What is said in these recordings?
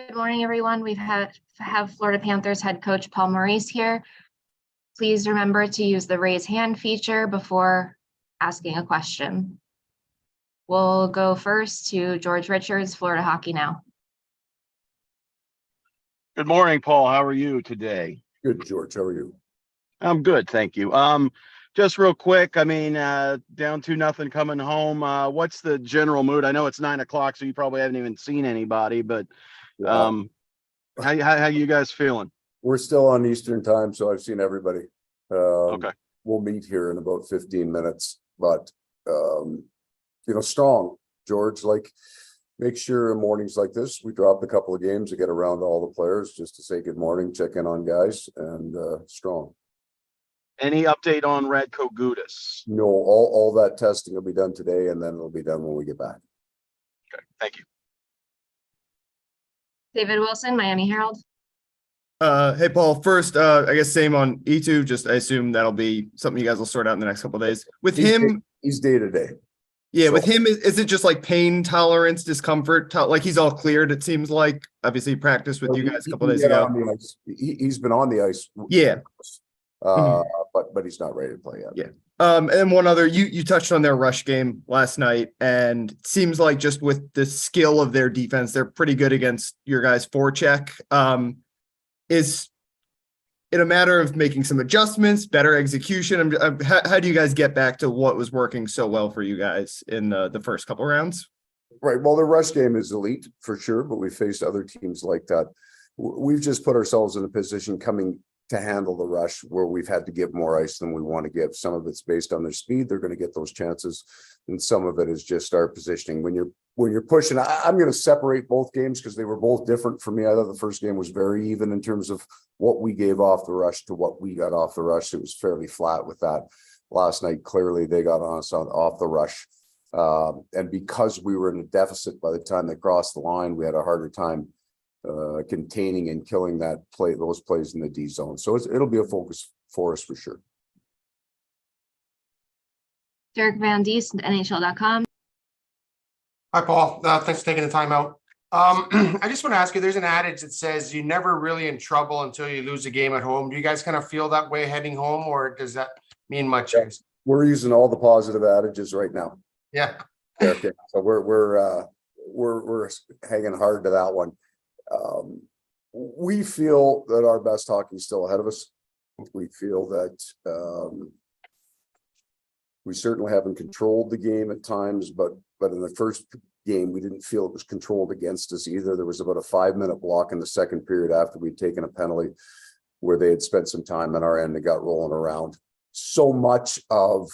Good morning, everyone. Have Florida Panthers head coach Paul Maurice here. Please remember to use the raise hand feature before asking a question. We'll go first to George Richards, Florida Hockey Now. Good morning, Paul. How are you today? Good, George. How are you? I'm good, thank you. Just real quick, down 2-0 coming home. What's the general mood? I know it's 9 o'clock, so you probably haven't even seen anybody, but how you guys feeling? We're still on Eastern time, so I've seen everybody. Okay. We'll meet here in about 15 minutes, but strong, George. Make sure in mornings like this, we dropped a couple of games to get around to all the players just to say good morning, check in on guys, and strong. Any update on Radko Gudas? No, all that testing will be done today, and then it'll be done when we get back. Okay, thank you. David Wilson, Miami Herald. Hey, Paul. First, I guess same on E2. Just I assume that'll be something you guys will sort out in the next couple of days. With him, he's day to day. Yeah, so, with him, is it just like pain tolerance, discomfort? Like he's all cleared, it seems like. Obviously, he practiced with you guys a couple of days ago. He's been on the ice. Yeah. But he's not ready to play yet. Yeah. And then one other, you touched on their rush game last night, and it seems like just with the skill of their defense, they're pretty good against your guys' forecheck. Is it a matter of making some adjustments, better execution? How do you guys get back to what was working so well for you guys in the first couple rounds? Right. Well, the rush game is elite for sure, but we faced other teams like that. We've just put ourselves in a position coming to handle the rush where we've had to give more ice than we want to give. Some of it's based on their speed. They're going to get those chances. And some of it is just our positioning. When you're pushing, I'm going to separate both games because they were both different for me. I thought the first game was very even in terms of what we gave off the rush to what we got off the rush. It was fairly flat with that. Last night, clearly they got on us off the rush. And because we were in a deficit by the time they crossed the line, we had a harder time containing and killing those plays in the D zone. So it'll be a focus for us for sure. Derek Van Diest, NHL.com. Hi, Paul. Thanks for taking the time out. I just want to ask you, there's an adage that says you're never really in trouble until you lose a game at home. Do you guys kind of feel that way heading home, or does that mean much? Yeah. We're using all the positive adages right now. Yeah. Okay. So we're hanging hard to that one. We feel that our best hockey is still ahead of us. We feel that we certainly haven't controlled the game at times, but in the first game, we didn't feel it was controlled against us either. There was about a 5-minute block in the second period after we'd taken a penalty where they had spent some time on our end and got rolling around. So much of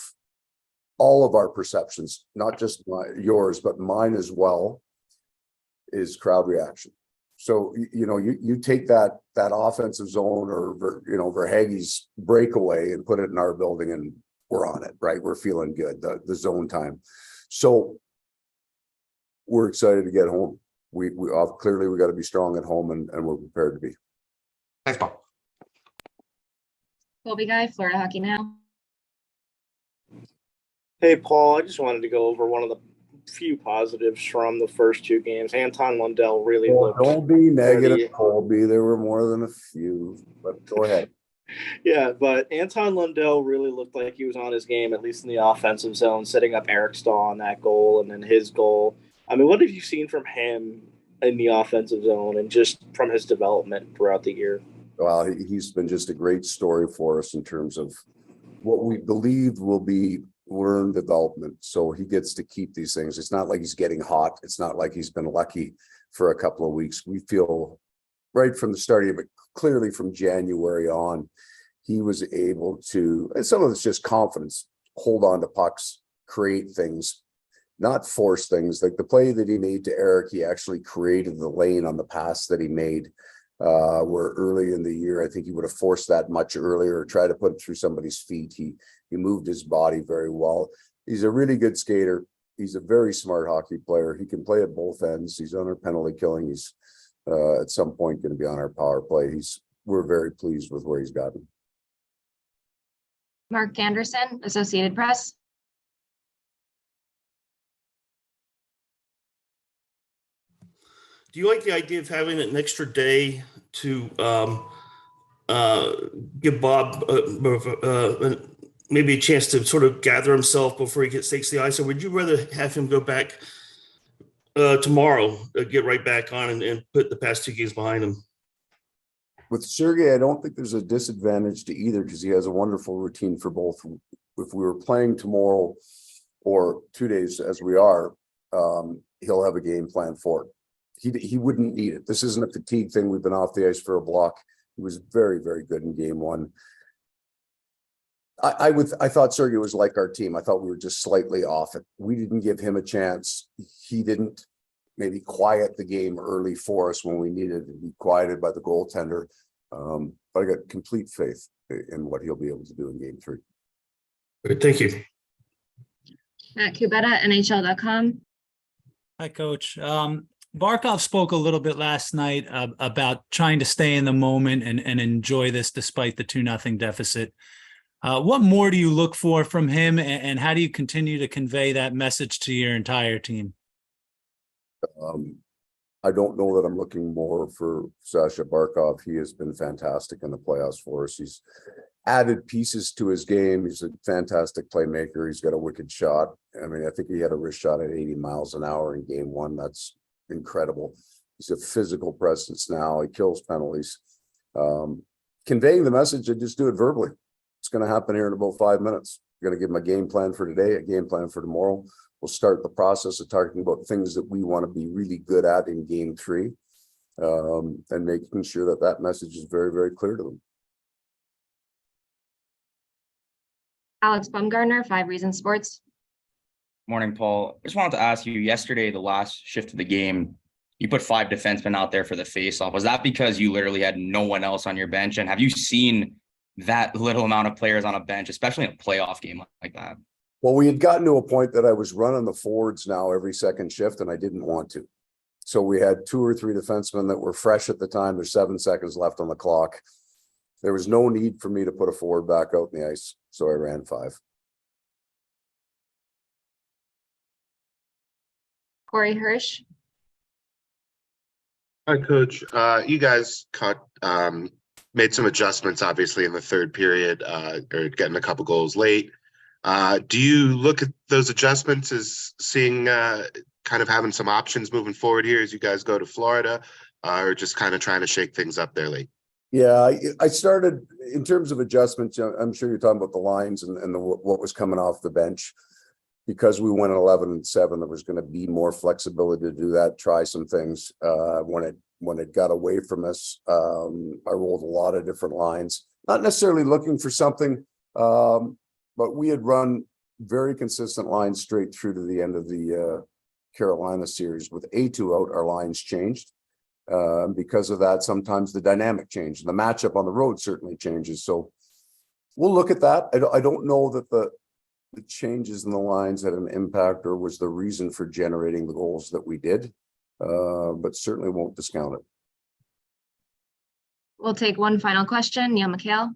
all of our perceptions, not just yours, but mine as well, is crowd reaction. So, you take that offensive zone or, Verhaeghe's breakaway and put it in our building and we're on it, right? We're feeling good, the zone time. So we're excited to get home. We clearly we got to be strong at home and we're prepared to be. Thanks, Paul. Colby Guy, Florida Hockey Now. Hey, Paul, I just wanted to go over one of the few positives from the first two games. Anton Lundell really looked. Don't be negative, Colby. There were more than a few, but go ahead. Yeah, but Anton Lundell really looked like he was on his game, at least in the offensive zone, setting up Eric Stahl on that goal and then his goal. What have you seen from him in the offensive zone and just from his development throughout the year? Well, he's been just a great story for us in terms of what we believed will be learned development. So he gets to keep these things. It's not like he's getting hot. It's not like he's been lucky for a couple of weeks. We feel right from the start of it, clearly from January on, he was able to, and some of it's just confidence, hold on to pucks, create things, not force things. Like the play that he made to Eric, he actually created the lane on the pass that he made, where early in the year, I think he would have forced that much earlier or tried to put it through somebody's feet. He moved his body very well. He's a really good skater. He's a very smart hockey player. He can play at both ends. He's on our penalty killing. He's at some point going to be on our power play. We're very pleased with where he's gotten. Mark Anderson, Associated Press. do you like the idea of having an extra day to give Bob maybe a chance to sort of gather himself before he takes the ice? Or would you rather have him go back tomorrow, get right back on and put the past 2 games behind him? With Sergey, I don't think there's a disadvantage to either because he has a wonderful routine for both. If we were playing tomorrow or 2 days as we are, he'll have a game plan for it. He wouldn't need it. This isn't a fatigue thing. We've been off the ice for a block. He was very, very good in game one. I thought Sergey was like our team. I thought we were just slightly off it. We didn't give him a chance. He didn't maybe quiet the game early for us when we needed to be quieted by the goaltender. But I got complete faith in what he'll be able to do in game 3. Great, thank you. Matt Kubetta, NHL.com. Hi, Coach. Barkov spoke a little bit last night about trying to stay in the moment and enjoy this despite the 2-0 deficit. What more do you look for from him, and how do you continue to convey that message to your entire team? I don't know that I'm looking more for Sasha Barkov. He has been fantastic in the playoffs for us. He's added pieces to his game. He's a fantastic playmaker. He's got a wicked shot. I mean, I think he had a wrist shot at 80 miles an hour in game 1. That's incredible. He's a physical presence now. He kills penalties. Conveying the message, I just do it verbally. It's going to happen here in about 5 minutes. I'm going to give him a game plan for today, a game plan for tomorrow. We'll start the process of talking about things that we want to be really good at in game 3, and making sure that that message is very, very clear to them. Alex Bumgarner, 5 Reasons Sports. Morning, Paul. I just wanted to ask you, yesterday, the last shift of the game, you put 5 defensemen out there for the face-off. Was that because you literally had no one else on your bench? And have you seen that little amount of players on a bench, especially in a playoff game like that? Well, we had gotten to a point that I was running the forwards now every second shift, and I didn't want to. So we had 2 or 3 defensemen that were fresh at the time. There's 7 seconds left on the clock. There was no need for me to put a forward back out in the ice, so I ran 5. Corey Hirsch. Hi, Coach. You guys made some adjustments, obviously, in the third period, or getting a couple goals late. Do you look at those adjustments as seeing kind of having some options moving forward here as you guys go to Florida, or just kind of trying to shake things up there late? Yeah, I started in terms of adjustments. I'm sure you're talking about the lines and what was coming off the bench. Because we went 11-7, there was going to be more flexibility to do that, try some things. When it got away from us, I rolled a lot of different lines, not necessarily looking for something, but we had run very consistent lines straight through to the end of the Carolina series. With A2 out, our lines changed. Because of that, sometimes the dynamic changed. The matchup on the road certainly changes. So we'll look at that. I don't know that the changes in the lines had an impact or was the reason for generating the goals that we did, but certainly won't discount it. We'll take one final question. Neil McHale.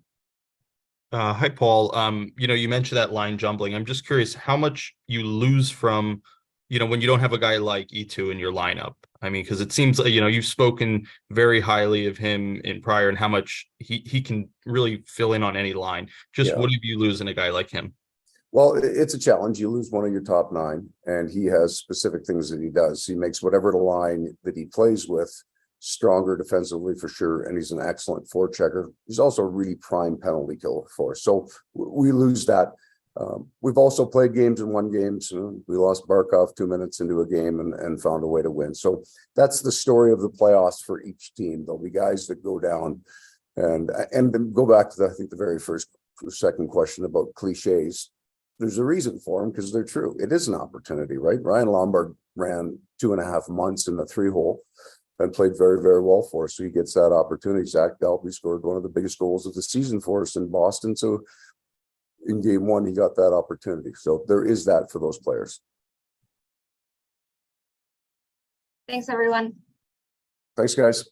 Hi, Paul. You mentioned that line jumbling. I'm just curious how much you lose from, when you don't have a guy like E2 in your lineup. I mean, because it seems like, you've spoken very highly of him in prior and how much he can really fill in on any line. Just what do you lose in a guy like him? Well, it's a challenge. You lose one of your top 9, and he has specific things that he does. He makes whatever the line that he plays with stronger defensively for sure, and he's an excellent forechecker. He's also a really prime penalty killer for us. So we lose that. We've also played games and won games. We lost Barkov 2 minutes into a game and found a way to win. So that's the story of the playoffs for each team. There'll be guys that go down and go back to I think the very second question about cliches. There's a reason for them because they're true. It is an opportunity, right? Ryan Lombard ran 2.5 months in the 3-hole and played very, very well for us. So he gets that opportunity. Zach Dalby scored one of the biggest goals of the season for us in Boston. So in game 1, he got that opportunity. So there is that for those players. Thanks, everyone. Thanks, guys.